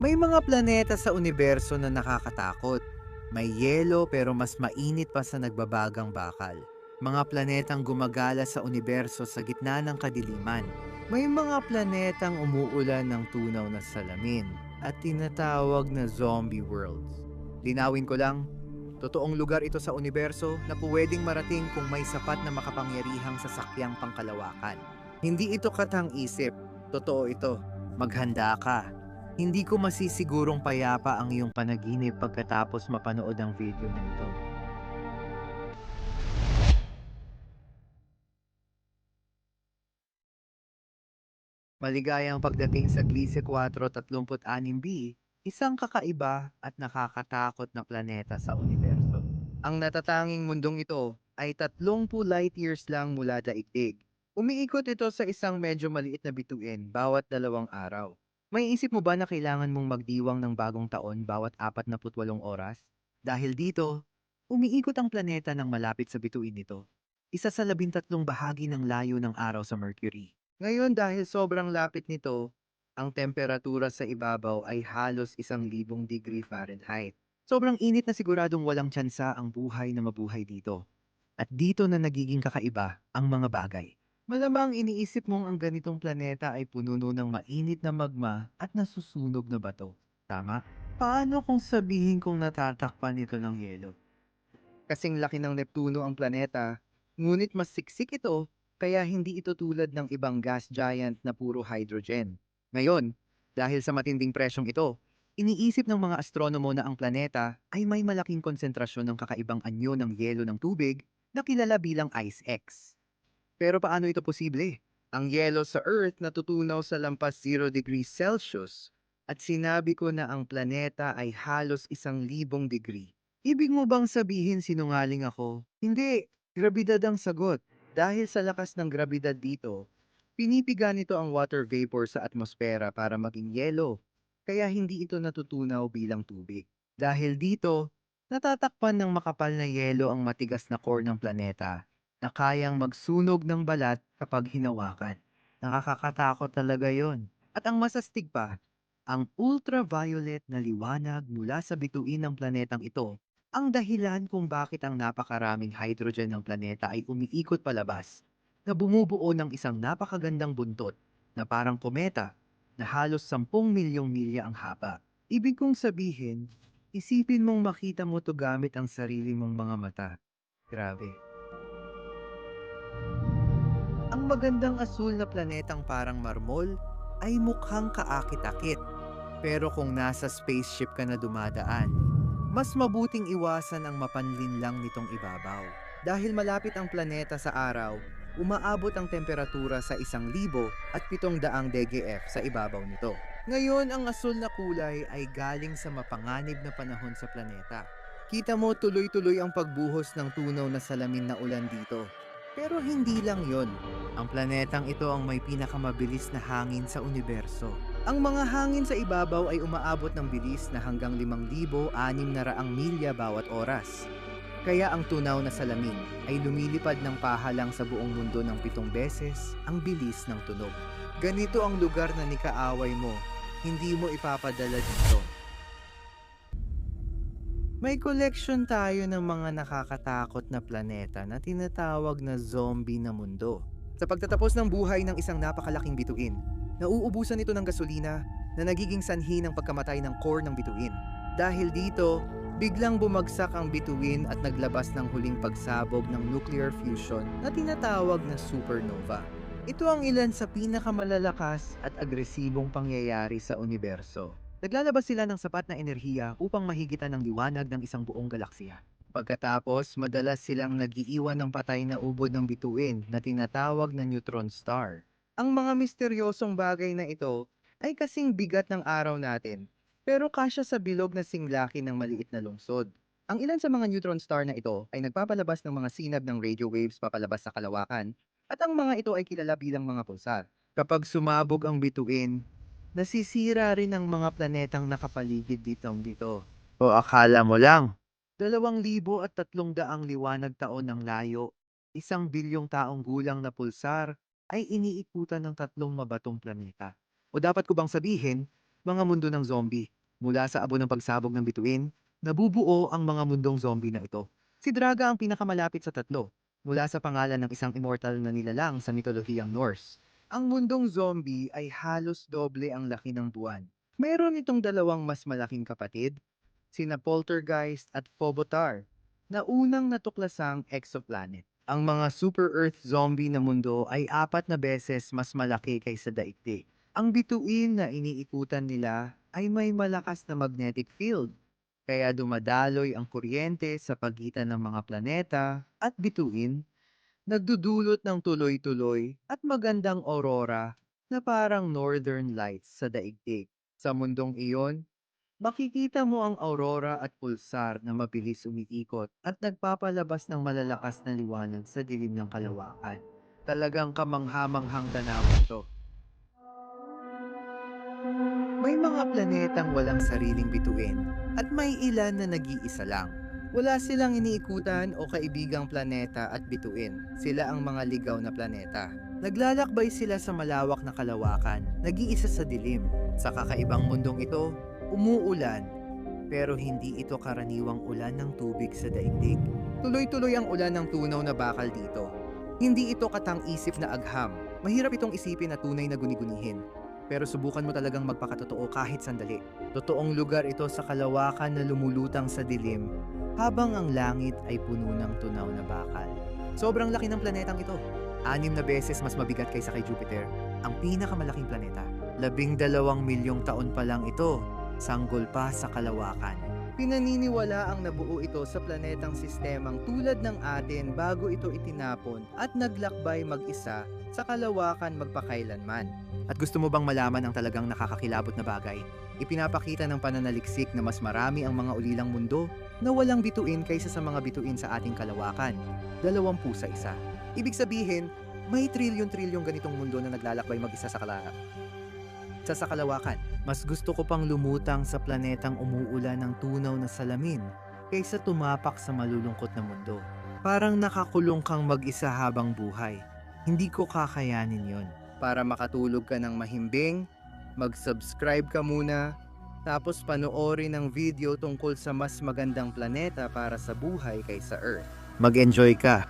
May mga planeta sa universo na nakakatakot. May yelo pero mas mainit pa sa nagbabagang bakal. Mga planetang gumagala sa universo sa gitna ng kadiliman. May mga planetang umuulan ng tunaw na salamin at tinatawag na zombie worlds. Linawin ko lang, totoong lugar ito sa universo na pwedeng marating kung may sapat na makapangyarihang sasakyang pangkalawakan. Hindi ito katang-isip, totoo ito. Maghanda ka. Hindi ko masisigurong payapa ang iyong panaginip pagkatapos mapanood ang video na ito. Maligayang pagdating sa Gliese 436b, isang kakaiba at nakakatakot na planeta sa universo. Ang natatanging mundong ito ay 30 light years lang mula daigdig. Umiikot ito sa isang medyo maliit na bituin bawat 2 araw. May isip mo ba na kailangan mong magdiwang ng bagong taon bawat 48 oras? Dahil dito, umiikot ang planeta ng malapit sa bituin nito. Isa sa 13 bahagi ng layo ng araw sa Mercury. Ngayon dahil sobrang lapit nito, ang temperatura sa ibabaw ay halos 1,000 degree Fahrenheit. Sobrang init na siguradong walang tsansa ang buhay na mabuhay dito. At dito na nagiging kakaiba ang mga bagay. Malamang iniisip mong ang ganitong planeta ay pununo ng mainit na magma at nasusunog na bato. Tama? Paano kung sabihin kong natatakpan ito ng yelo? Kasing laki ng Neptuno ang planeta, ngunit mas siksik ito kaya hindi ito tulad ng ibang gas giant na puro hydrogen. Ngayon, dahil sa matinding presyong ito, iniisip ng mga astronomo na ang planeta ay may malaking konsentrasyon ng kakaibang anyo ng yelo ng tubig na kilala bilang Ice X. Pero paano ito posible? Ang yelo sa Earth natutunaw sa lampas 0 degrees Celsius at sinabi ko na ang planeta ay halos 1,000 degree. Ibig mo bang sabihin sinungaling ako? Hindi, grabidad ang sagot. Dahil sa lakas ng grabidad dito, pinipiga nito ang water vapor sa atmosfera para maging yelo. Kaya hindi ito natutunaw bilang tubig. Dahil dito, natatakpan ng makapal na yelo ang matigas na core ng planeta na kayang magsunog ng balat kapag hinawakan. Nakakakatakot talaga yon. At ang masastig pa, ang ultraviolet na liwanag mula sa bituin ng planetang ito ang dahilan kung bakit ang napakaraming hydrogen ng planeta ay umiikot palabas na bumubuo ng isang napakagandang buntot na parang kometa na halos 10 milyong milya ang haba. Ibig kong sabihin, isipin mong makita mo to gamit ang sarili mong mga mata. Grabe. Ang magandang asul na planetang parang marmol ay mukhang kaakit-akit. Pero kung nasa spaceship ka na dumadaan, mas mabuting iwasan ang mapanlinlang nitong ibabaw. Dahil malapit ang planeta sa araw, umaabot ang temperatura sa 1,700 degrees Fahrenheit sa ibabaw nito. Ngayon, ang asul na kulay ay galing sa mapanganib na panahon sa planeta. Kita mo tuloy-tuloy ang pagbuhos ng tunaw na salamin na ulan dito. Pero hindi lang yon. Ang planetang ito ang may pinakamabilis na hangin sa universo. Ang mga hangin sa ibabaw ay umaabot ng bilis na hanggang 5,600 milya bawat oras. Kaya ang tunaw na salamin ay lumilipad ng pahalang sa buong mundo ng 7 beses ang bilis ng tunog. Ganito ang lugar na nikaaway mo, hindi mo ipapadala dito. May collection tayo ng mga nakakatakot na planeta na tinatawag na zombie na mundo. Sa pagtatapos ng buhay ng isang napakalaking bituin, nauubusan ito ng gasolina na nagiging sanhi ng pagkamatay ng core ng bituin. Dahil dito, biglang bumagsak ang bituin at naglabas ng huling pagsabog ng nuclear fusion na tinatawag na supernova. Ito ang ilan sa pinakamalalakas at agresibong pangyayari sa universo. Naglalabas sila ng sapat na enerhiya upang mahigitan ng liwanag ng isang buong galaksiya. Pagkatapos, madalas silang nagiiwan ng patay na ubod ng bituin na tinatawag na neutron star. Ang mga misteryosong bagay na ito ay kasing bigat ng araw natin, pero kasya sa bilog na singlaki ng maliit na lungsod. Ang ilan sa mga neutron star na ito ay nagpapalabas ng mga sinag ng radio waves papalabas sa kalawakan, at ang mga ito ay kilala bilang mga pulsar. Kapag sumabog ang bituin, nasisira rin ang mga planetang nakapaligid dito. O akala mo lang? 2,300 liwanag taon ang layo, 1 bilyong taong gulang na pulsar ay iniikutan ng 3 mabatong planeta. O dapat ko bang sabihin, Mga mundo ng zombie. Mula sa abo ng pagsabog ng bituin, nabubuo ang mga mundong zombie na ito. Si Draga ang pinakamalapit sa tatlo, mula sa pangalan ng isang immortal na nilalang sa mitolohiyang Norse. Ang mundong zombie ay halos doble ang laki ng buwan. Mayroon itong dalawang mas malaking kapatid, sina Poltergeist at Phobotar, na unang natuklasang exoplanet. Ang mga super-Earth zombie na mundo ay 4 beses mas malaki kaysa daigdig. Ang bituin na iniikutan nila ay may malakas na magnetic field, kaya dumadaloy ang kuryente sa pagitan ng mga planeta at bituin, nagdudulot ng tuloy-tuloy at magandang aurora na parang northern lights sa daigdig. Sa mundong iyon, makikita mo ang aurora at pulsar na mabilis umiikot at nagpapalabas ng malalakas na liwanag sa dilim ng kalawakan. Talagang kamanghamanghang tanawin ito. May mga planetang walang sariling bituin at may ilan na nag-iisa lang. Wala silang iniikutan o kaibigang planeta at bituin. Sila ang mga ligaw na planeta. Naglalakbay sila sa malawak na kalawakan, nag-iisa sa dilim. Sa kakaibang mundong ito, umuulan, pero hindi ito karaniwang ulan ng tubig sa daigdig. Tuloy-tuloy ang ulan ng tunaw na bakal dito. Hindi ito katang-isip na agham. Mahirap itong isipin na tunay na guni-gunihin. Pero subukan mo talagang magpakatotoo kahit sandali. Totoong lugar ito sa kalawakan na lumulutang sa dilim, habang ang langit ay puno ng tunaw na bakal. Sobrang laki ng planetang ito. 6 beses mas mabigat kaysa kay Jupiter, ang pinakamalaking planeta. 12 milyong taon pa lang ito, sanggol pa sa kalawakan. Pinaniniwala ang nabuo ito sa planetang sistemang tulad ng atin bago ito itinapon at naglakbay mag-isa sa kalawakan magpakailanman. At gusto mo bang malaman ang talagang nakakakilabot na bagay? Ipinapakita ng pananaliksik na mas marami ang mga ulilang mundo na walang bituin kaysa sa mga bituin sa ating kalawakan. 20 sa isa. Ibig sabihin, may trilyon-trilyon ganitong mundo na naglalakbay mag-isa sa kalawakan. Mas gusto ko pang lumutang sa planetang umuulan ng tunaw na salamin kaysa tumapak sa malulungkot na mundo. Parang nakakulong kang mag-isa habang buhay. Hindi ko kakayanin yon. Para makatulog ka ng mahimbing, mag-subscribe ka muna, tapos panoorin ang video tungkol sa mas magandang planeta para sa buhay kaysa Earth. Mag-enjoy ka!